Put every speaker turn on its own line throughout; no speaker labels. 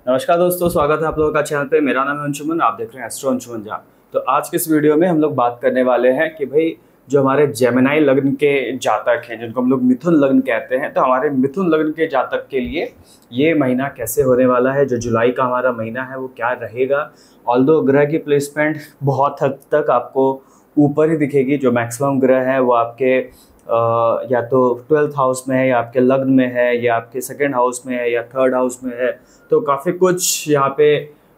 नमस्कार दोस्तों, स्वागत है आप लोगों का चैनल पे। मेरा नाम है अंशुमन, आप देख रहे हैं एस्ट्रो अंशुमन झा। तो आज के इस वीडियो में हम लोग बात करने वाले हैं कि भाई जो हमारे जेमिनी लग्न के जातक हैं, जिनको हम लोग मिथुन लग्न कहते हैं, तो हमारे मिथुन लग्न के जातक के लिए ये महीना कैसे होने वाला है। जो जुलाई का हमारा महीना है वो क्या रहेगा। ऑल्दो ग्रह की प्लेसमेंट बहुत हद तक आपको ऊपर ही दिखेगी। जो मैक्सिमम ग्रह है वो आपके या तो 12th हाउस में है, या आपके लग्न में है, या आपके सेकेंड हाउस में है, या थर्ड हाउस में है। तो काफ़ी कुछ यहाँ पे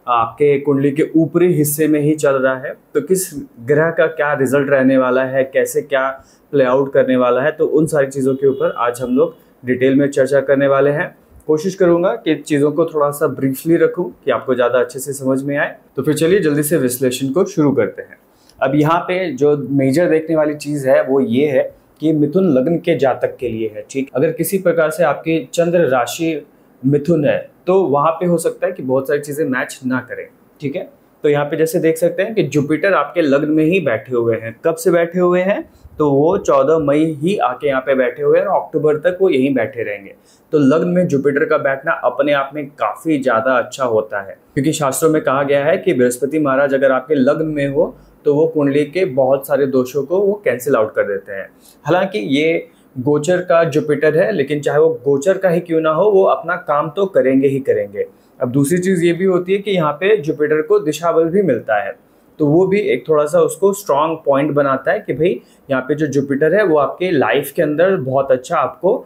आपके कुंडली के ऊपरी हिस्से में ही चल रहा है। तो किस ग्रह का क्या रिजल्ट रहने वाला है, कैसे क्या प्ले आउट करने वाला है, तो उन सारी चीज़ों के ऊपर आज हम लोग डिटेल में चर्चा करने वाले हैं। कोशिश करूंगा कि चीज़ों को थोड़ा सा ब्रीफली रखूं कि आपको ज़्यादा अच्छे से समझ में आए। तो फिर चलिए जल्दी से विश्लेषण को शुरू करते हैं। अब यहाँ पे जो मेजर देखने वाली चीज़ है वो ये है कि मिथुन लग्न के जातक के लिए है। ठीक, अगर किसी प्रकार से आपकी चंद्र राशि मिथुन है तो वहां पे हो सकता है कि बहुत सारी चीजें मैच ना करें। ठीक है, तो यहाँ पे जैसे देख सकते हैं कि जुपिटर आपके लग्न में ही बैठे हुए हैं। कब से बैठे हुए हैं, तो वो 14 मई ही आके यहाँ पे बैठे हुए हैं और अक्टूबर तक वो यहीं बैठे रहेंगे। तो लग्न में जुपिटर का बैठना अपने आप में काफी ज्यादा अच्छा होता है, क्योंकि शास्त्रों में कहा गया है कि बृहस्पति महाराज अगर आपके लग्न में हो तो वो कुंडली के बहुत सारे दोषों को वो कैंसिल आउट कर देते हैं। हालांकि ये गोचर का जुपिटर है, लेकिन चाहे वो गोचर का ही क्यों ना हो, वो अपना काम तो करेंगे ही करेंगे। अब दूसरी चीज ये भी होती है कि यहाँ पे जुपिटर को दिशा बल भी मिलता है, तो वो भी एक थोड़ा सा उसको स्ट्रांग पॉइंट बनाता है कि भाई यहाँ पे जो जुपिटर है वो आपके लाइफ के अंदर बहुत अच्छा आपको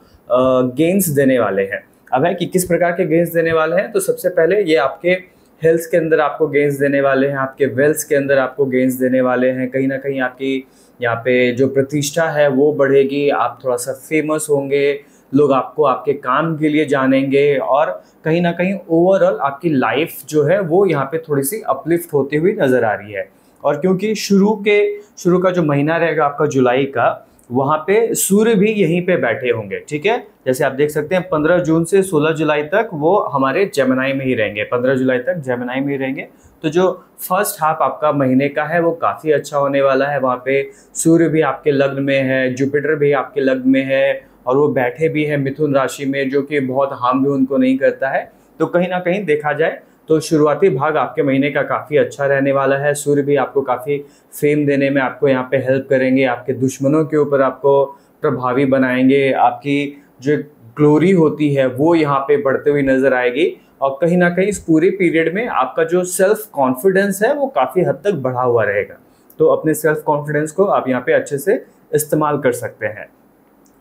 गेन्स देने वाले हैं। अब है कि किस प्रकार के गेन्स देने वाले हैं, तो सबसे पहले ये आपके हेल्थ के अंदर आपको गेन्स देने वाले हैं, आपके वेल्थ के अंदर आपको गेन्स देने वाले हैं। कहीं ना कहीं आपकी यहाँ पे जो प्रतिष्ठा है वो बढ़ेगी, आप थोड़ा सा फेमस होंगे, लोग आपको आपके काम के लिए जानेंगे, और कहीं ना कहीं ओवरऑल आपकी लाइफ जो है वो यहाँ पे थोड़ी सी अपलिफ्ट होती हुई नजर आ रही है। और क्योंकि शुरू का जो महीना रहेगा आपका जुलाई का, वहाँ पे सूर्य भी यहीं पे बैठे होंगे। ठीक है, जैसे आप देख सकते हैं 15 जून से 16 जुलाई तक वो हमारे जेमिनी में ही रहेंगे। 15 जुलाई तक जेमिनी में ही रहेंगे। तो जो फर्स्ट हाफ आपका महीने का है वो काफ़ी अच्छा होने वाला है। वहाँ पे सूर्य भी आपके लग्न में है, जुपिटर भी आपके लग्न में है, और वो बैठे भी है मिथुन राशि में, जो कि बहुत हार्म भी उनको नहीं करता है। तो कहीं ना कहीं देखा जाए तो शुरुआती भाग आपके महीने का काफ़ी अच्छा रहने वाला है। सूर्य भी आपको काफ़ी फेम देने में आपको यहाँ पे हेल्प करेंगे, आपके दुश्मनों के ऊपर आपको प्रभावी बनाएंगे, आपकी जो ग्लोरी होती है वो यहाँ पे बढ़ते हुई नजर आएगी। और कहीं ना कहीं इस पूरे पीरियड में आपका जो सेल्फ कॉन्फिडेंस है वो काफ़ी हद तक बढ़ा हुआ रहेगा। तो अपने सेल्फ कॉन्फिडेंस को आप यहाँ पे अच्छे से इस्तेमाल कर सकते हैं।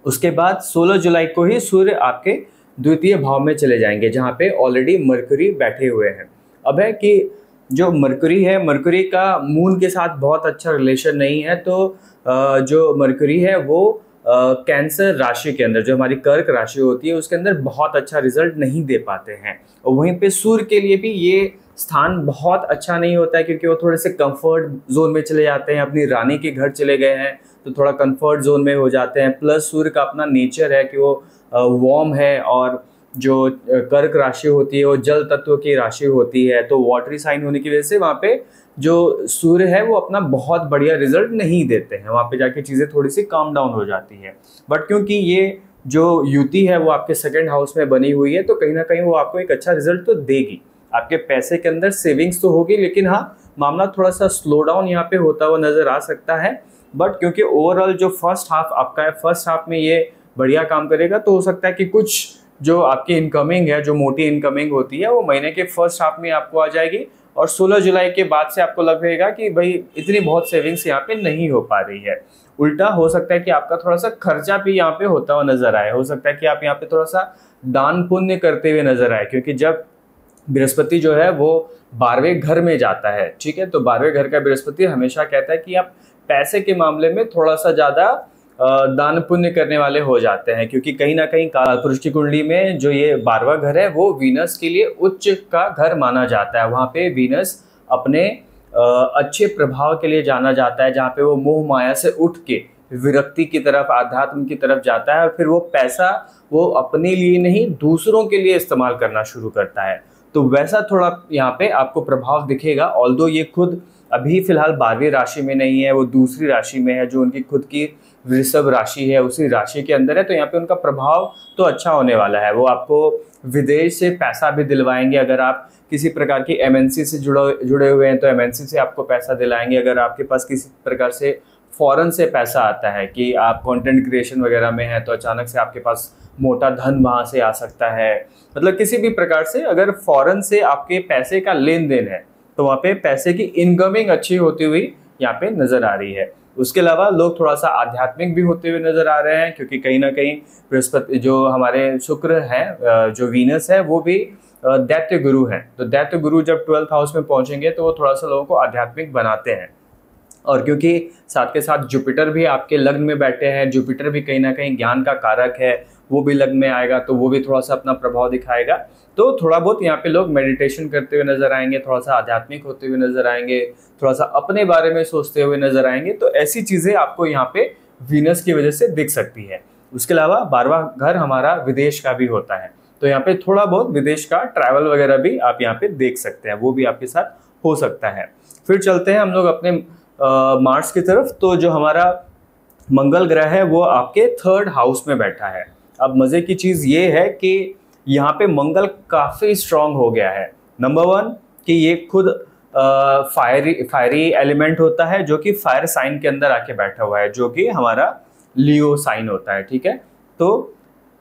उसके बाद 16 जुलाई को ही सूर्य आपके द्वितीय भाव में चले जाएंगे, जहाँ पे ऑलरेडी मरकरी बैठे हुए हैं। अब है कि जो मरकरी है, मरकरी का मून के साथ बहुत अच्छा रिलेशन नहीं है। तो जो मरकरी है वो कैंसर राशि के अंदर, जो हमारी कर्क राशि होती है, उसके अंदर बहुत अच्छा रिजल्ट नहीं दे पाते हैं। और वहीं पे सूर्य के लिए भी ये स्थान बहुत अच्छा नहीं होता है, क्योंकि वो थोड़े से कंफर्ट जोन में चले जाते हैं, अपनी रानी के घर चले गए हैं तो थोड़ा कंफर्ट जोन में हो जाते हैं। प्लस सूर्य का अपना नेचर है कि वो वार्म है, और जो कर्क राशि होती है वो जल तत्व की राशि होती है। तो वाटरी साइन होने की वजह से वहाँ पे जो सूर्य है वो अपना बहुत बढ़िया रिजल्ट नहीं देते हैं। वहाँ पे जाके चीज़ें थोड़ी सी काम डाउन हो जाती है। बट क्योंकि ये जो युति है वो आपके सेकेंड हाउस में बनी हुई है, तो कहीं ना कहीं वो आपको एक अच्छा रिजल्ट तो देगी। आपके पैसे के अंदर सेविंग्स तो होगी, लेकिन हाँ, मामला थोड़ा सा स्लो डाउन यहाँ पे होता हुआ नजर आ सकता है। बट क्योंकि ओवरऑल जो फर्स्ट हाफ आपका है, फर्स्ट हाफ में ये बढ़िया काम करेगा, तो हो सकता है कि कुछ जो आपकी इनकमिंग है, जो मोटी इनकमिंग होती है, वो महीने के फर्स्ट हाफ में आपको आ जाएगी। और 16 जुलाई के बाद से आपको लगेगा कि भाई इतनी बहुत सेविंग्स यहाँ पे नहीं हो पा रही है। उल्टा हो सकता है कि आपका थोड़ा सा खर्चा भी यहाँ पे होता हुआ नजर आए। हो सकता है कि आप यहाँ पे थोड़ा सा दान पुण्य करते हुए नजर आए, क्योंकि जब बृहस्पति जो है वो 12वें घर में जाता है, ठीक है, तो 12वें घर का बृहस्पति हमेशा कहता है कि आप पैसे के मामले में थोड़ा सा ज्यादा दान पुण्य करने वाले हो जाते हैं। क्योंकि कहीं ना कहीं कालपुरुष की कुंडली में जो ये 12वां घर है वो वीनस के लिए उच्च का घर माना जाता है। वहाँ पे वीनस अपने अच्छे प्रभाव के लिए जाना जाता है, जहाँ पे वो मोह माया से उठ के विरक्ति की तरफ, आध्यात्म की तरफ जाता है, और फिर वो पैसा वो अपने लिए नहीं दूसरों के लिए इस्तेमाल करना शुरू करता है। तो वैसा थोड़ा यहाँ पे आपको प्रभाव दिखेगा। ऑल्दो ये खुद अभी फिलहाल 12वीं राशि में नहीं है, वो दूसरी राशि में है जो उनकी खुद की वृषभ राशि है उसी राशि के अंदर है, तो यहाँ पे उनका प्रभाव तो अच्छा होने वाला है। वो आपको विदेश से पैसा भी दिलवाएंगे। अगर आप किसी प्रकार की एमएनसी से जुड़े हुए हैं तो एमएनसी से आपको पैसा दिलाएंगे। अगर आपके पास किसी प्रकार से फॉरेन से पैसा आता है कि आप कंटेंट क्रिएशन वगैरह में हैं, तो अचानक से आपके पास मोटा धन वहाँ से आ सकता है। मतलब किसी भी प्रकार से अगर फॉरेन से आपके पैसे का लेन देन है तो वहाँ पे पैसे की इनकमिंग अच्छी होती हुई यहाँ पे नजर आ रही है। उसके अलावा लोग थोड़ा सा आध्यात्मिक भी होते हुए नजर आ रहे हैं, क्योंकि कहीं ना कहीं बृहस्पति जो हमारे शुक्र है, जो वीनस है, वो भी दैत्य गुरु है। तो दैत्य गुरु जब 12th हाउस में पहुंचेंगे तो वो थोड़ा सा लोगों को आध्यात्मिक बनाते हैं। और क्योंकि साथ के साथ जुपिटर भी आपके लग्न में बैठे हैं, जुपिटर भी कहीं ना कहीं ज्ञान का कारक है, वो भी लग्न में आएगा तो वो भी थोड़ा सा अपना प्रभाव दिखाएगा। तो थोड़ा बहुत यहाँ पे लोग मेडिटेशन करते हुए नजर आएंगे, थोड़ा सा आध्यात्मिक होते हुए नजर आएंगे, थोड़ा सा अपने बारे में सोचते हुए नजर आएंगे। तो ऐसी चीजें आपको यहाँ पे वीनस की वजह से दिख सकती है। उसके अलावा 12वां घर हमारा विदेश का भी होता है, तो यहाँ पे थोड़ा बहुत विदेश का ट्रैवल वगैरह भी आप यहाँ पे देख सकते हैं, वो भी आपके साथ हो सकता है। फिर चलते हैं हम लोग अपने मार्स की तरफ। तो जो हमारा मंगल ग्रह है वो आपके 3rd हाउस में बैठा है। अब मजे की चीज ये है कि यहाँ पे मंगल काफी स्ट्रांग हो गया है। नंबर 1 कि ये खुद फायरी एलिमेंट होता है, जो कि फायर साइन के अंदर आके बैठा हुआ है, जो कि हमारा लियो साइन होता है। ठीक है, तो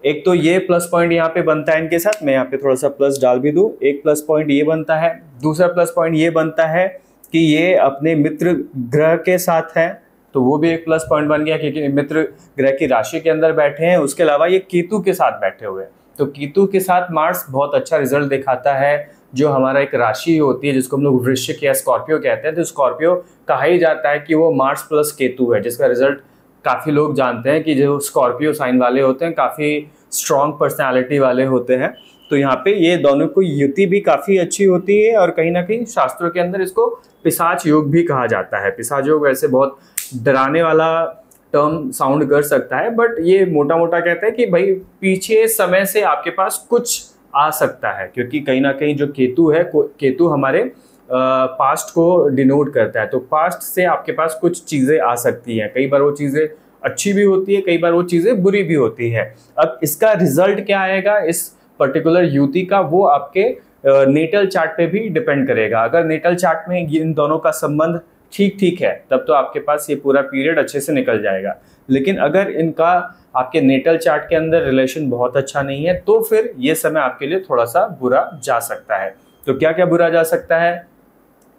एक तो ये प्लस पॉइंट यहाँ पे बनता है इनके साथ। मैं यहाँ पे थोड़ा सा प्लस डाल भी दूं, एक प्लस पॉइंट ये बनता है। दूसरा प्लस पॉइंट ये बनता है कि ये अपने मित्र ग्रह के साथ है, तो वो भी एक प्लस पॉइंट बन गया, क्योंकि मित्र ग्रह की राशि के अंदर बैठे हैं। उसके अलावा ये केतु के साथ बैठे हुए हैं, तो केतु के साथ मार्स बहुत अच्छा रिजल्ट दिखाता है। जो हमारा एक राशि होती है जिसको हम लोग वृश्चिक या स्कॉर्पियो कहते हैं, तो स्कॉर्पियो कहा ही जाता है कि वो मार्स प्लस केतु है, जिसका रिजल्ट काफ़ी लोग जानते हैं कि जो स्कॉर्पियो साइन वाले होते हैं काफ़ी स्ट्रॉन्ग पर्सनैलिटी वाले होते हैं। तो यहाँ पे ये दोनों को युति भी काफ़ी अच्छी होती है, और कहीं ना कहीं शास्त्रों के अंदर इसको पिशाच योग भी कहा जाता है। पिशाच योग वैसे बहुत डराने वाला टर्म साउंड कर सकता है, बट ये मोटा मोटा कहता है कि भाई पीछे समय से आपके पास कुछ आ सकता है, क्योंकि कहीं ना कहीं जो केतु है, केतु हमारे पास्ट को डिनोट करता है। तो पास्ट से आपके पास कुछ चीज़ें आ सकती हैं, कई बार वो चीज़ें अच्छी भी होती है, कई बार वो चीज़ें बुरी भी होती है। अब इसका रिजल्ट क्या आएगा इस पर्टिकुलर युति का, वो आपके नेटल चार्ट पे भी डिपेंड करेगा। अगर नेटल चार्ट में इन दोनों का संबंध ठीक ठीक है, तब तो आपके पास ये पूरा पीरियड अच्छे से निकल जाएगा। लेकिन अगर इनका आपके नेटल चार्ट के अंदर रिलेशन बहुत अच्छा नहीं है, तो फिर ये समय आपके लिए थोड़ा सा बुरा जा सकता है। तो क्या क्या बुरा जा सकता है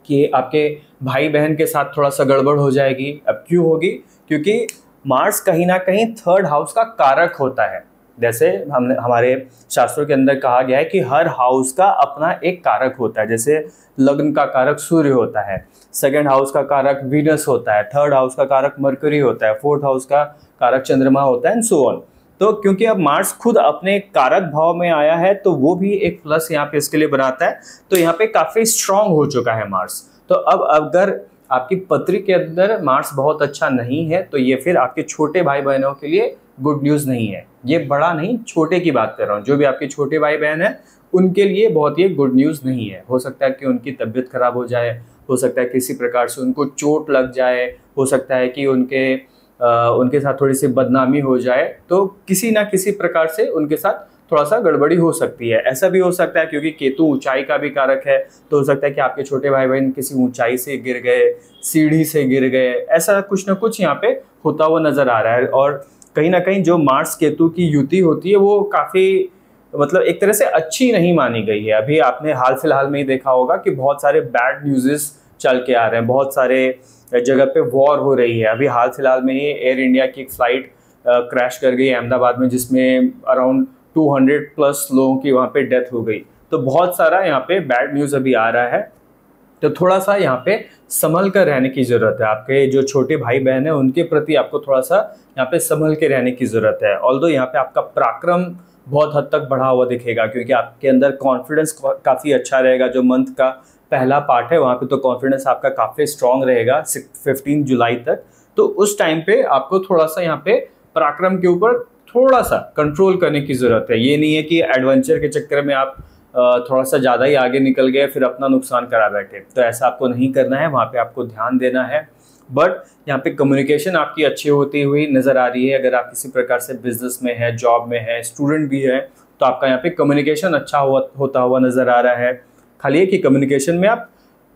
कि आपके भाई बहन के साथ थोड़ा सा गड़बड़ हो जाएगी। अब क्यों होगी? क्योंकि मार्स कहीं ना कहीं 3rd हाउस का कारक होता है। जैसे हमारे शास्त्रों के अंदर कहा गया है कि हर हाउस का अपना एक कारक होता है। जैसे लग्न का कारक सूर्य होता है, 2nd हाउस का कारक वीनस होता है, 3rd हाउस का कारक मरकरी होता है, 4th हाउस का कारक चंद्रमा होता है, एंड सो ऑन। तो क्योंकि अब मार्स खुद अपने कारक भाव में आया है, तो वो भी एक प्लस यहाँ पे इसके लिए बनाता है। तो यहाँ पे काफी स्ट्रांग हो चुका है मार्स। तो अब अगर आपकी पत्री के अंदर मार्स बहुत अच्छा नहीं है, तो ये फिर आपके छोटे भाई बहनों के लिए गुड न्यूज़ नहीं है। ये बड़ा नहीं, छोटे की बात कर रहा हूँ। जो भी आपके छोटे भाई बहन हैं उनके लिए बहुत ही गुड न्यूज़ नहीं है। हो सकता है कि उनकी तबीयत खराब हो जाए, हो सकता है किसी प्रकार से उनको चोट लग जाए, हो सकता है कि उनके साथ थोड़ी सी बदनामी हो जाए। तो किसी ना किसी प्रकार से उनके साथ थोड़ा सा गड़बड़ी हो सकती है। ऐसा भी हो सकता है क्योंकि केतु ऊंचाई का भी कारक है, तो हो सकता है कि आपके छोटे भाई बहन किसी ऊंचाई से गिर गए, सीढ़ी से गिर गए, ऐसा कुछ ना कुछ यहाँ पे होता हुआ नजर आ रहा है। और कहीं ना कहीं जो मार्स केतु की युति होती है वो काफ़ी मतलब एक तरह से अच्छी नहीं मानी गई है। अभी आपने हाल फिलहाल में ही देखा होगा कि बहुत सारे बैड न्यूज़ेस चल के आ रहे हैं, बहुत सारे जगह पे वॉर हो रही है। अभी हाल फिलहाल में ही एयर इंडिया की एक फ्लाइट क्रैश कर गई अहमदाबाद में, जिसमें अराउंड 200+ लोगों की वहाँ पे डेथ हो गई। तो बहुत सारा यहाँ पे बैड न्यूज़ अभी आ रहा है। तो थोड़ा सा यहाँ पे संभल कर रहने की ज़रूरत है। आपके जो छोटे भाई बहन हैं उनके प्रति आपको थोड़ा सा यहाँ पे संभल के रहने की ज़रूरत है। ऑल्दो यहाँ पे आपका पराक्रम बहुत हद तक बढ़ा हुआ दिखेगा, क्योंकि आपके अंदर कॉन्फिडेंस काफ़ी अच्छा रहेगा। जो मंथ का पहला पार्ट है वहाँ पे तो कॉन्फिडेंस आपका काफ़ी स्ट्रॉन्ग रहेगा 15 जुलाई तक। तो उस टाइम पे आपको थोड़ा सा यहाँ पे पराक्रम के ऊपर थोड़ा सा कंट्रोल करने की ज़रूरत है। ये नहीं है कि एडवेंचर के चक्कर में आप थोड़ा सा ज़्यादा ही आगे निकल गए फिर अपना नुकसान करा बैठे, तो ऐसा आपको नहीं करना है। वहाँ पे आपको ध्यान देना है। बट यहाँ पे कम्युनिकेशन आपकी अच्छी होती हुई नज़र आ रही है। अगर आप किसी प्रकार से बिजनेस में है, जॉब में है, स्टूडेंट भी है, तो आपका यहाँ पे कम्युनिकेशन अच्छा होता हुआ नज़र आ रहा है। खाली है कि कम्युनिकेशन में आप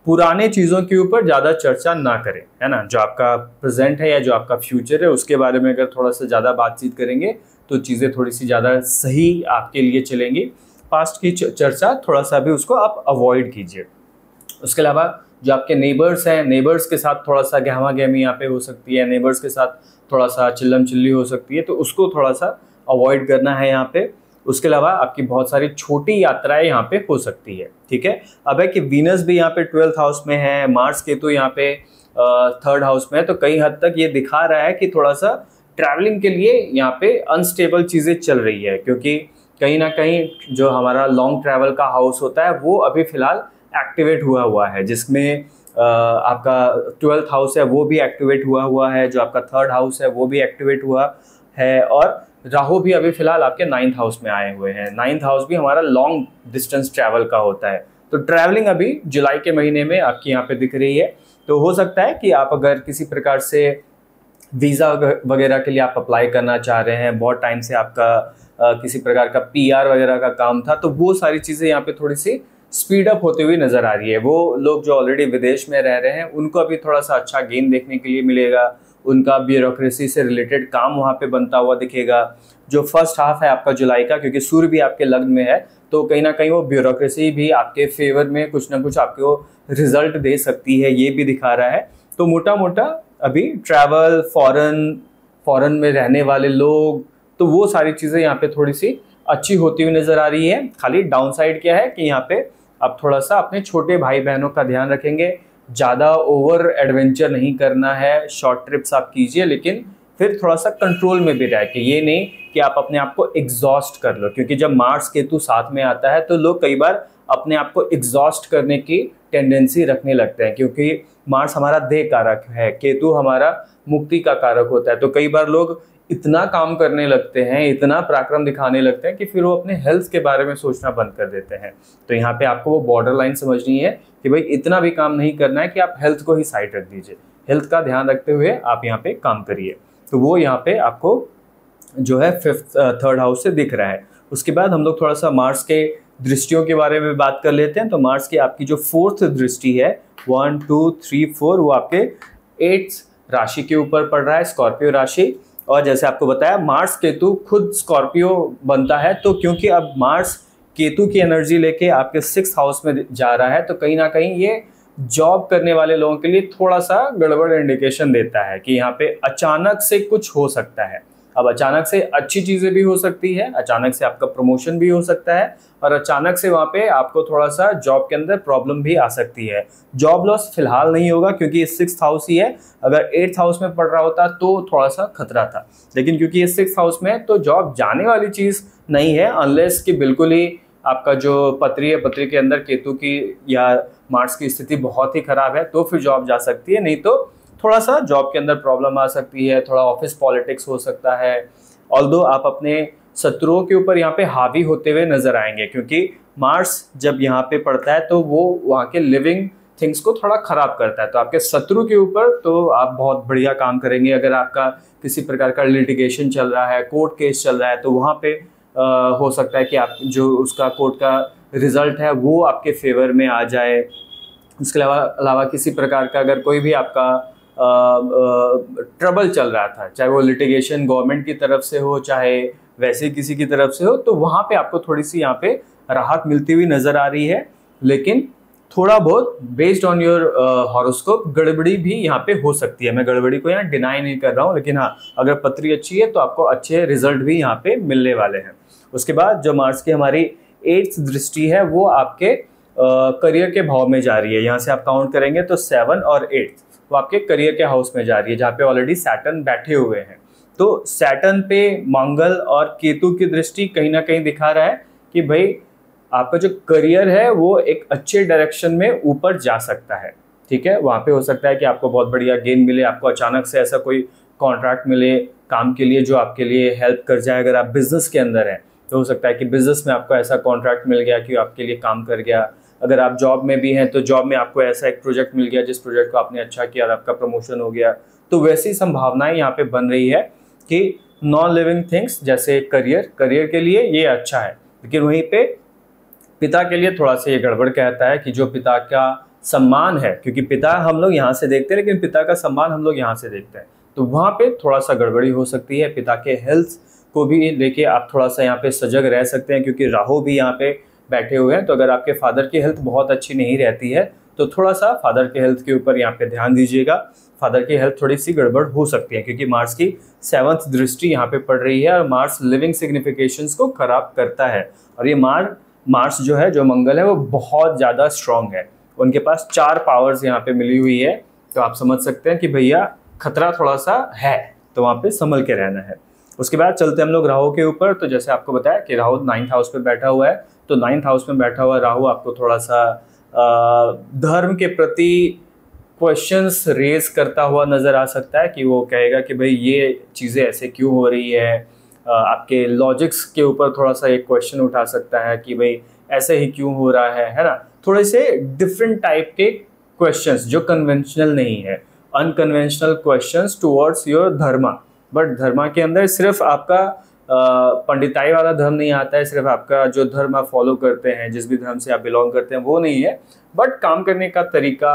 पुराने चीज़ों के ऊपर ज़्यादा चर्चा ना करें, है ना। जो आपका प्रेजेंट है या जो आपका फ्यूचर है उसके बारे में अगर थोड़ा सा ज़्यादा बातचीत करेंगे तो चीज़ें थोड़ी सी ज़्यादा सही आपके लिए चलेंगी। पास्ट की चर्चा थोड़ा सा भी उसको आप अवॉइड कीजिए। उसके अलावा जो आपके नेबर्स हैं, नेबर्स के साथ थोड़ा सा गहमा गहमी यहाँ पे हो सकती है, नेबर्स के साथ थोड़ा सा चिल्लम चिल्ली हो सकती है, तो उसको थोड़ा सा अवॉइड करना है यहाँ पे। उसके अलावा आपकी बहुत सारी छोटी यात्राएं यहाँ पे हो सकती है, ठीक है। अब है कि वीनस भी यहाँ पे 12th हाउस में है, मार्स केतु यहाँ पे 3rd हाउस में है, तो कई हद तक ये दिखा रहा है कि थोड़ा सा ट्रैवलिंग के लिए यहाँ पे अनस्टेबल चीज़ें चल रही है, क्योंकि कहीं ना कहीं जो हमारा लॉन्ग ट्रैवल का हाउस होता है वो अभी फिलहाल एक्टिवेट हुआ है, जिसमें आपका 12th हाउस है वो भी एक्टिवेट हुआ है, जो आपका 3rd हाउस है वो भी एक्टिवेट हुआ है, और राहु भी अभी फिलहाल आपके 9th हाउस में आए हुए हैं। 9th हाउस भी हमारा लॉन्ग डिस्टेंस ट्रैवल का होता है। तो ट्रैवलिंग अभी जुलाई के महीने में आपकी यहाँ पे दिख रही है। तो हो सकता है कि आप अगर किसी प्रकार से वीज़ा वगैरह के लिए आप अप्लाई करना चाह रहे हैं, बहुत टाइम से आपका किसी प्रकार का PR वगैरह का काम था, तो वो सारी चीज़ें यहाँ पे थोड़ी सी स्पीड अप होते हुए नज़र आ रही है। वो लोग जो ऑलरेडी विदेश में रह रहे हैं उनको अभी थोड़ा सा अच्छा गेन देखने के लिए मिलेगा, उनका ब्यूरोक्रेसी से रिलेटेड काम वहाँ पे बनता हुआ दिखेगा। जो फर्स्ट हाफ है आपका जुलाई का, क्योंकि सूर्य भी आपके लग्न में है, तो कहीं ना कहीं वो ब्यूरोक्रेसी भी आपके फेवर में कुछ ना कुछ आपको रिजल्ट दे सकती है, ये भी दिखा रहा है। तो मोटा मोटा अभी ट्रैवल, फॉरेन में रहने वाले लोग, तो वो सारी चीज़ें यहाँ पे थोड़ी सी अच्छी होती हुई नज़र आ रही है। खाली डाउन साइड क्या है कि यहाँ पे आप थोड़ा सा अपने छोटे भाई बहनों का ध्यान रखेंगे, ज़्यादा ओवर एडवेंचर नहीं करना है, शॉर्ट ट्रिप्स आप कीजिए, लेकिन फिर थोड़ा सा कंट्रोल में भी रह के, ये नहीं कि आप अपने आप को एग्जॉस्ट कर लो, क्योंकि जब मार्स केतु साथ में आता है तो लोग कई बार अपने आप को एग्जॉस्ट करने की टेंडेंसी रखने लगते हैं, क्योंकि मार्स हमारा देह कारक है, केतु हमारा मुक्ति का कारक होता है। तो कई बार लोग इतना काम करने लगते हैं, इतना पराक्रम दिखाने लगते हैं कि फिर वो अपने हेल्थ के बारे में सोचना बंद कर देते हैं। तो यहाँ पे आपको वो बॉर्डर लाइन समझनी है कि भाई इतना भी काम नहीं करना है कि आप हेल्थ को ही साइड रख दीजिए, हेल्थ का ध्यान रखते हुए आप यहाँ पे काम करिए। तो वो यहाँ पे आपको जो है 3rd हाउस से दिख रहा है। उसके बाद हम लोग थोड़ा सा मार्स के दृष्टियों के बारे में बात कर लेते हैं। तो मार्स की आपकी जो 4th दृष्टि है, 1 2 3 4, वो आपके 8th राशि के ऊपर पड़ रहा है, स्कॉर्पियो राशि। और जैसे आपको बताया मार्स केतु खुद स्कॉर्पियो बनता है, तो क्योंकि अब मार्स केतु की एनर्जी लेके आपके 6th हाउस में जा रहा है, तो कहीं ना कहीं ये जॉब करने वाले लोगों के लिए थोड़ा सा गड़बड़ इंडिकेशन देता है कि यहाँ पे अचानक से कुछ हो सकता है। अब अचानक से अच्छी चीज़ें भी हो सकती है, अचानक से आपका प्रमोशन भी हो सकता है, और अचानक से वहाँ पे आपको थोड़ा सा जॉब के अंदर प्रॉब्लम भी आ सकती है। जॉब लॉस फिलहाल नहीं होगा क्योंकि ये 6th हाउस ही है, अगर 8th हाउस में पड़ रहा होता तो थोड़ा सा खतरा था, लेकिन क्योंकि ये 6th हाउस में है तो जॉब जाने वाली चीज़ नहीं है, अनलेस कि बिल्कुल ही आपका जो पत्री है, पत्री के अंदर केतु की या मार्स की स्थिति बहुत ही खराब है, तो फिर जॉब जा सकती है, नहीं तो थोड़ा सा जॉब के अंदर प्रॉब्लम आ सकती है, थोड़ा ऑफिस पॉलिटिक्स हो सकता है। ऑल्दो आप अपने शत्रुओं के ऊपर यहाँ पे हावी होते हुए नजर आएंगे, क्योंकि मार्स जब यहाँ पे पड़ता है तो वो वहाँ के लिविंग थिंग्स को थोड़ा खराब करता है। तो आपके शत्रु के ऊपर तो आप बहुत बढ़िया काम करेंगे। अगर आपका किसी प्रकार का लिटिगेशन चल रहा है, कोर्ट केस चल रहा है, तो वहाँ पे हो सकता है कि आप जो उसका कोर्ट का रिजल्ट है वो आपके फेवर में आ जाए। उसके अलावा किसी प्रकार का अगर कोई भी आपका ट्रबल चल रहा था, चाहे वो लिटिगेशन गवर्नमेंट की तरफ से हो, चाहे वैसे किसी की तरफ से हो, तो वहाँ पे आपको थोड़ी सी यहाँ पे राहत मिलती हुई नज़र आ रही है। लेकिन थोड़ा बहुत बेस्ड ऑन योर हॉरोस्कोप गड़बड़ी भी यहाँ पे हो सकती है। मैं गड़बड़ी को यहाँ डिनाई नहीं कर रहा हूँ, लेकिन हाँ, अगर पत्री अच्छी है तो आपको अच्छे रिजल्ट भी यहाँ पे मिलने वाले हैं। उसके बाद जो मार्स की हमारी 8th दृष्टि है वो आपके करियर के भाव में जा रही है। यहाँ से आप काउंट करेंगे तो 7 और 8 वो आपके करियर के हाउस में जा रही है, जहाँ पे ऑलरेडी सैटर्न बैठे हुए हैं। तो सैटर्न पे मंगल और केतु की दृष्टि कहीं ना कहीं दिखा रहा है कि भाई आपका जो करियर है वो एक अच्छे डायरेक्शन में ऊपर जा सकता है। ठीक है, वहाँ पे हो सकता है कि आपको बहुत बढ़िया गेन मिले, आपको अचानक से ऐसा कोई कॉन्ट्रैक्ट मिले काम के लिए जो आपके लिए हेल्प कर जाए। अगर आप बिजनेस के अंदर हैं तो हो सकता है कि बिजनेस में आपको ऐसा कॉन्ट्रैक्ट मिल गया कि आपके लिए काम कर गया। अगर आप जॉब में भी हैं तो जॉब में आपको ऐसा एक प्रोजेक्ट मिल गया जिस प्रोजेक्ट को आपने अच्छा किया और आपका प्रमोशन हो गया, तो वैसी संभावनाएं यहाँ पे बन रही है कि नॉन लिविंग थिंग्स जैसे करियर के लिए ये अच्छा है, लेकिन वहीं पे पिता के लिए थोड़ा सा ये गड़बड़ कहता है कि जो पिता का सम्मान है, क्योंकि पिता हम लोग यहाँ से देखते हैं लेकिन पिता का सम्मान हम लोग यहाँ से देखते हैं, तो वहाँ पे थोड़ा सा गड़बड़ी हो सकती है। पिता के हेल्थ को भी लेके आप थोड़ा सा यहाँ पे सजग रह सकते हैं, क्योंकि राहु भी यहाँ पे बैठे हुए हैं। तो अगर आपके फादर की हेल्थ बहुत अच्छी नहीं रहती है तो थोड़ा सा फादर के हेल्थ के ऊपर यहाँ पे ध्यान दीजिएगा। फादर की हेल्थ थोड़ी सी गड़बड़ हो सकती है, क्योंकि मार्स की 7th दृष्टि यहाँ पे पड़ रही है और मार्स लिविंग सिग्निफिकेशंस को खराब करता है। और ये मार्स जो है, जो मंगल है, वो बहुत ज़्यादा स्ट्रांग है। उनके पास 4 पावर्स यहाँ पे मिली हुई है, तो आप समझ सकते हैं कि भैया खतरा थोड़ा सा है, तो वहाँ पे संभल के रहना है। उसके बाद चलते हम लोग राहु के ऊपर। तो जैसे आपको बताया कि राहु 9th हाउस पे बैठा हुआ है, तो 9th हाउस में बैठा हुआ राहु आपको थोड़ा सा धर्म के प्रति क्वेश्चंस रेज करता हुआ नज़र आ सकता है, कि वो कहेगा कि भाई ये चीज़ें ऐसे क्यों हो रही है। आपके लॉजिक्स के ऊपर थोड़ा सा एक क्वेश्चन उठा सकता है कि भाई ऐसे ही क्यों हो रहा है ना। थोड़े से डिफरेंट टाइप के क्वेश्चंस जो कन्वेंशनल नहीं है, unconventional questions towards your dharma. But dharma के अंदर सिर्फ आपका पंडिताई वाला धर्म नहीं आता है, सिर्फ आपका जो धर्म आप फॉलो करते हैं, जिस भी धर्म से आप बिलोंग करते हैं वो नहीं है, बट काम करने का तरीका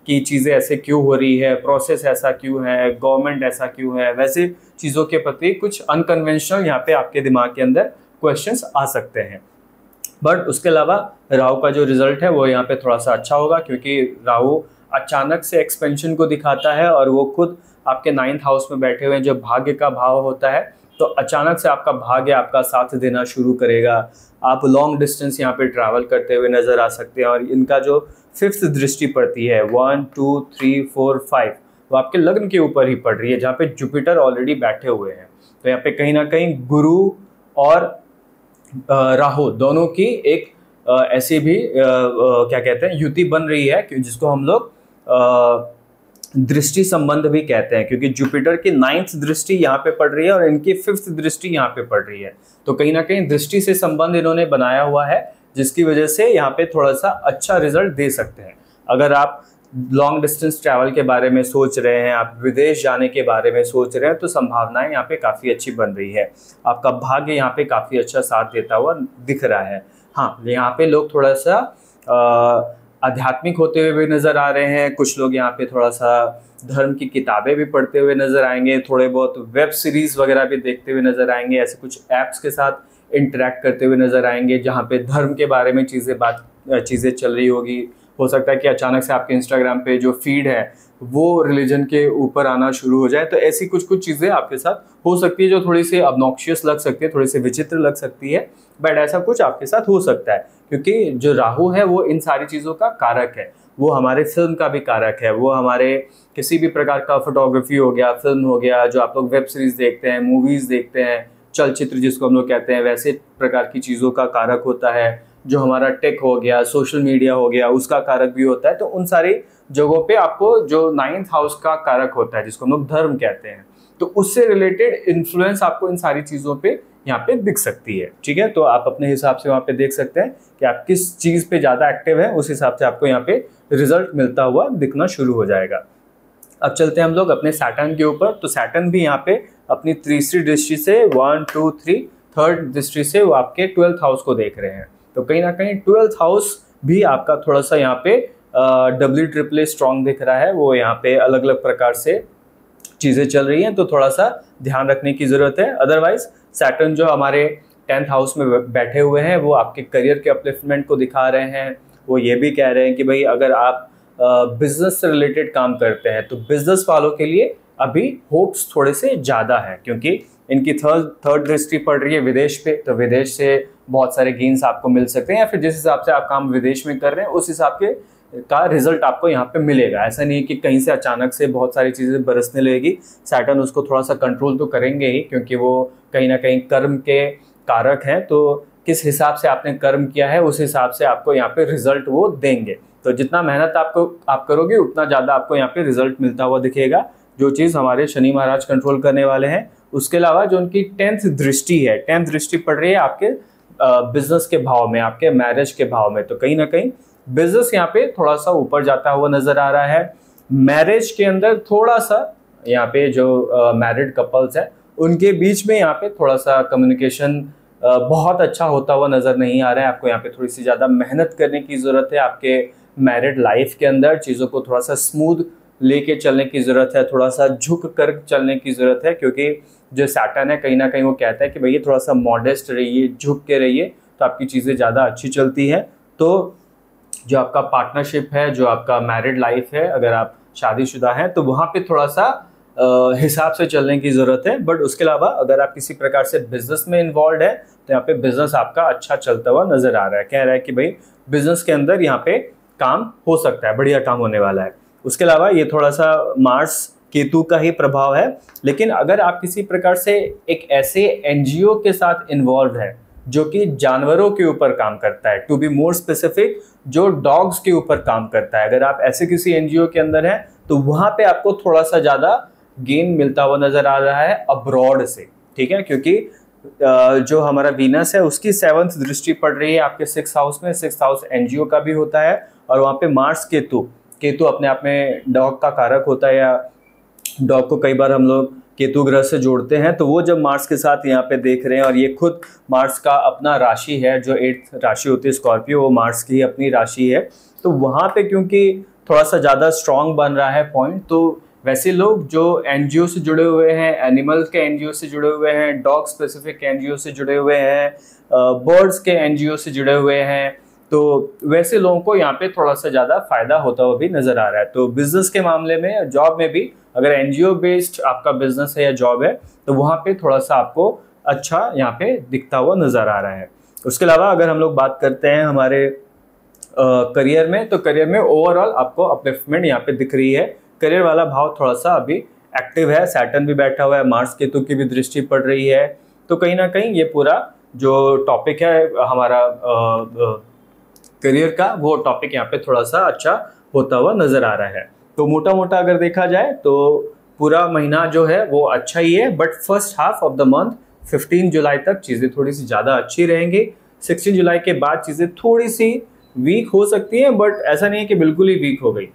कि चीज़ें ऐसे क्यों हो रही है, प्रोसेस ऐसा क्यों है, गवर्नमेंट ऐसा क्यों है, वैसे चीज़ों के प्रति कुछ अनकन्वेंशनल यहाँ पे आपके दिमाग के अंदर क्वेश्चंस आ सकते हैं। बट उसके अलावा राहु का जो रिजल्ट है वो यहाँ पे थोड़ा सा अच्छा होगा, क्योंकि राहु अचानक से एक्सपेंशन को दिखाता है और वो खुद आपके 9th हाउस में बैठे हुए हैं, जो भाग्य का भाव होता है। तो अचानक से आपका भाग्य आपका साथ देना शुरू करेगा। आप लॉन्ग डिस्टेंस यहाँ पे ट्रैवल करते हुए नजर आ सकते हैं। और इनका जो 5th दृष्टि पड़ती है, 1 2 3 4 5, वो आपके लग्न के ऊपर ही पड़ रही है, जहाँ पे जुपिटर ऑलरेडी बैठे हुए हैं। तो यहाँ पे कहीं ना कहीं गुरु और राहु दोनों की एक ऐसी भी क्या कहते हैं युति बन रही है, जिसको हम लोग दृष्टि संबंध भी कहते हैं, क्योंकि जुपिटर की 9th दृष्टि यहाँ पे पड़ रही है और इनकी 5th दृष्टि यहाँ पे पड़ रही है। तो कहीं ना कहीं दृष्टि से संबंध इन्होंने बनाया हुआ है, जिसकी वजह से यहाँ पे थोड़ा सा अच्छा रिजल्ट दे सकते हैं। अगर आप लॉन्ग डिस्टेंस ट्रैवल के बारे में सोच रहे हैं, आप विदेश जाने के बारे में सोच रहे हैं, तो संभावनाएं यहाँ पे काफ़ी अच्छी बन रही है। आपका भाग्य यहाँ पे काफ़ी अच्छा साथ देता हुआ दिख रहा है। हाँ, यहाँ पे लोग थोड़ा सा आध्यात्मिक होते हुए भी नज़र आ रहे हैं। कुछ लोग यहाँ पे थोड़ा सा धर्म की किताबें भी पढ़ते हुए नज़र आएंगे, थोड़े बहुत वेब सीरीज़ वगैरह भी देखते हुए नज़र आएंगे, ऐसे कुछ ऐप्स के साथ इंटरेक्ट करते हुए नज़र आएंगे जहाँ पे धर्म के बारे में चीज़ें चल रही होगी। हो सकता है कि अचानक से आपके इंस्टाग्राम पे जो फीड है वो रिलीजन के ऊपर आना शुरू हो जाए। तो ऐसी कुछ चीज़ें आपके साथ हो सकती है जो थोड़ी सी ऑब्नॉक्शियस लग सकती है, थोड़ी सी विचित्र लग सकती है, बट ऐसा कुछ आपके साथ हो सकता है, क्योंकि जो राहु है वो इन सारी चीज़ों का कारक है। वो हमारे फिल्म का भी कारक है, वो हमारे किसी भी प्रकार का फोटोग्राफी हो गया, फिल्म हो गया, जो आप लोग वेब सीरीज़ देखते हैं, मूवीज़ देखते हैं, चलचित्र जिसको हम लोग कहते हैं, वैसे प्रकार की चीज़ों का कारक होता है। जो हमारा टेक हो गया, सोशल मीडिया हो गया, उसका कारक भी होता है। तो उन सारी जगहों पे आपको जो 9th हाउस का कारक होता है, जिसको हम लोग धर्म कहते हैं, तो उससे रिलेटेड इन्फ्लुएंस आपको इन सारी चीज़ों पे यहाँ पे दिख सकती है। ठीक है, तो आप अपने हिसाब से वहाँ पे देख सकते हैं कि आप किस चीज़ पे ज़्यादा एक्टिव है, उस हिसाब से आपको यहाँ पे रिजल्ट मिलता हुआ दिखना शुरू हो जाएगा। अब चलते हैं हम लोग अपने सैटर्न के ऊपर। तो सैटर्न भी यहाँ पे अपनी तीसरी दृष्टि से 1 2 3 3rd दृष्टि से वो आपके 12th हाउस को देख रहे हैं। तो कहीं ना कहीं 12th हाउस भी आपका थोड़ा सा यहाँ पे डबल स्ट्रॉन्ग दिख रहा है। वो यहाँ पे अलग अलग प्रकार से चीज़ें चल रही हैं, तो थोड़ा सा ध्यान रखने की ज़रूरत है। अदरवाइज सैटर्न जो हमारे 10th हाउस में बैठे हुए हैं वो आपके करियर के अपलिफ्टमेंट को दिखा रहे हैं। वो ये भी कह रहे हैं कि भाई अगर आप बिजनेस से रिलेटेड काम करते हैं तो बिजनेस वालों के लिए अभी होप्स थोड़े से ज़्यादा है, क्योंकि इनकी थर्ड दृष्टि पड़ रही है विदेश पे। तो विदेश से बहुत सारे गेन्स आपको मिल सकते हैं, या फिर जिस हिसाब से आप काम विदेश में कर रहे हैं उस हिसाब के का रिजल्ट आपको यहाँ पे मिलेगा। ऐसा नहीं है कि कहीं से अचानक से बहुत सारी चीज़ें बरसने लगेगी। सैटर्न उसको थोड़ा सा कंट्रोल तो करेंगे ही, क्योंकि वो कहीं ना कहीं कर्म के कारक हैं। तो किस हिसाब से आपने कर्म किया है उस हिसाब से आपको यहाँ पे रिजल्ट वो देंगे। तो जितना मेहनत आप करोगे उतना ज़्यादा आपको यहाँ पे रिजल्ट मिलता हुआ दिखेगा, जो चीज़ हमारे शनि महाराज कंट्रोल करने वाले हैं। उसके अलावा जो उनकी 10th दृष्टि है, 10th दृष्टि पड़ रही है आपके बिजनेस के भाव में, आपके मैरिज के भाव में। तो कहीं ना कहीं बिजनेस यहाँ पे थोड़ा सा ऊपर जाता हुआ नजर आ रहा है। मैरिज के अंदर थोड़ा सा यहाँ पे जो मैरिड कपल्स है उनके बीच में यहाँ पे थोड़ा सा कम्युनिकेशन बहुत अच्छा होता हुआ नजर नहीं आ रहा है। आपको यहाँ पे थोड़ी सी ज़्यादा मेहनत करने की ज़रूरत है। आपके मैरिड लाइफ के अंदर चीज़ों को थोड़ा सा स्मूथ लेके चलने की ज़रूरत है, थोड़ा सा झुक कर चलने की ज़रूरत है, क्योंकि जो सैटर्न है कहीं ना कहीं वो कहता है कि भैया थोड़ा सा मॉडेस्ट रहिए, झुक के रहिए, तो आपकी चीज़ें ज़्यादा अच्छी चलती है। तो जो आपका पार्टनरशिप है, जो आपका मैरिड लाइफ है, अगर आप शादीशुदा हैं तो वहाँ पे थोड़ा सा हिसाब से चलने की ज़रूरत है। बट उसके अलावा अगर आप किसी प्रकार से बिजनेस में इन्वॉल्व है तो यहाँ पे बिजनेस आपका अच्छा चलता हुआ नजर आ रहा है। कह रहा है कि भाई बिजनेस के अंदर यहाँ पे काम हो सकता है, बढ़िया काम होने वाला है। उसके अलावा ये थोड़ा सा मार्स केतु का ही प्रभाव है। लेकिन अगर आप किसी प्रकार से एक ऐसे एनजीओ के साथ इन्वॉल्व है जो कि जानवरों के ऊपर काम करता है, टू बी मोर स्पेसिफिक जो डॉग्स के ऊपर काम करता है, अगर आप ऐसे किसी एनजीओ के अंदर हैं तो वहां पे आपको थोड़ा सा ज्यादा गेन मिलता हुआ नजर आ रहा है अब्रॉड से। ठीक है, क्योंकि जो हमारा वीनस है उसकी 7th दृष्टि पड़ रही है आपके 6th हाउस में। 6th हाउस एनजीओ का भी होता है और वहाँ पे मार्स केतु अपने आप में डॉग का कारक होता है, या डॉग को कई बार हम लोग केतु ग्रह से जोड़ते हैं। तो वो जब मार्स के साथ यहाँ पे देख रहे हैं, और ये खुद मार्स का अपना राशि है, जो 8th राशि होती है स्कॉर्पियो, वो मार्स की अपनी राशि है। तो वहाँ पे क्योंकि थोड़ा सा ज़्यादा स्ट्रांग बन रहा है पॉइंट, तो वैसे लोग जो एनजीओ से जुड़े हुए हैं, एनिमल के एनजीओ से जुड़े हुए हैं, डॉग स्पेसिफिक एनजीओ से जुड़े हुए हैं, बर्ड्स के एनजीओ से जुड़े हुए हैं, तो वैसे लोगों को यहाँ पे थोड़ा सा ज़्यादा फायदा होता हुआ भी नजर आ रहा है। तो बिजनेस के मामले में, जॉब में भी, अगर एनजीओ बेस्ड आपका बिजनेस है या जॉब है तो वहाँ पे थोड़ा सा आपको अच्छा यहाँ पे दिखता हुआ नजर आ रहा है। उसके अलावा अगर हम लोग बात करते हैं हमारे करियर में, तो करियर में ओवरऑल आपको अपलिफ्टमेंट यहाँ पे दिख रही है। करियर वाला भाव थोड़ा सा अभी एक्टिव है, सैटर्न भी बैठा हुआ है, मार्स केतु की भी दृष्टि पड़ रही है। तो कहीं ना कहीं ये पूरा जो टॉपिक है हमारा करियर का, वो टॉपिक यहाँ पे थोड़ा सा अच्छा होता हुआ नजर आ रहा है। तो मोटा मोटा अगर देखा जाए तो पूरा महीना जो है वो अच्छा ही है, but first half of the month 15 जुलाई तक चीज़ें थोड़ी सी ज़्यादा अच्छी रहेंगी। 16 जुलाई के बाद चीज़ें थोड़ी सी वीक हो सकती हैं, बट ऐसा नहीं है कि बिल्कुल ही वीक हो गई।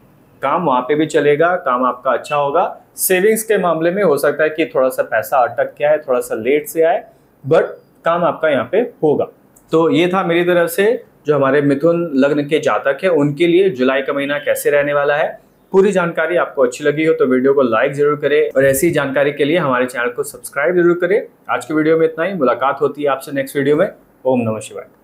काम वहाँ पे भी चलेगा, काम आपका अच्छा होगा। सेविंग्स के मामले में हो सकता है कि थोड़ा सा पैसा अटक के आए, थोड़ा सा लेट से आए, बट काम आपका यहाँ पे होगा। तो ये था मेरी तरफ से जो हमारे मिथुन लग्न के जातक है उनके लिए जुलाई का महीना कैसे रहने वाला है। पूरी जानकारी आपको अच्छी लगी हो तो वीडियो को लाइक जरूर करें, और ऐसी जानकारी के लिए हमारे चैनल को सब्सक्राइब जरूर करें। आज की वीडियो में इतना ही, मुलाकात होती है आपसे नेक्स्ट वीडियो में। ओम नमः शिवाय।